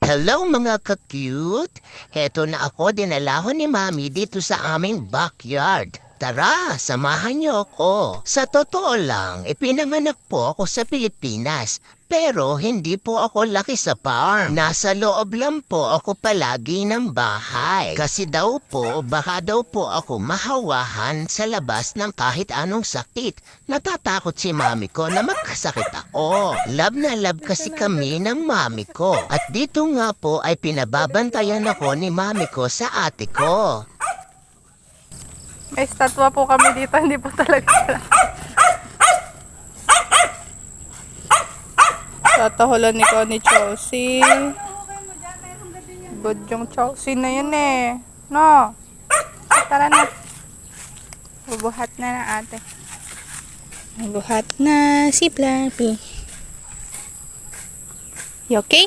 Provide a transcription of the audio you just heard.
Hello mga ka-cute! Heto na ako, dinalahon ni Mami dito sa aming backyard. Tara, samahan niyo ako. Sa totoo lang, ipinanganak po ako sa Pilipinas. Pero hindi po ako laki sa farm. Nasa loob lang po ako palagi ng bahay. Kasi daw po, baka daw po ako mahawahan sa labas ng kahit anong sakit. Natatakot si Mami ko na magkasakit ako. Love na love kasi kami ng Mami ko. At dito nga po ay pinababantayan ako ni Mami ko sa ate ko. May statwa po kami dito, hindi po talaga sila. Tatahulan ni Connie Chelsea. Good yung Chelsea na yun eh. No. Tara na. Bubuhat na ng ate. Bubuhat na si Flappy. You okay?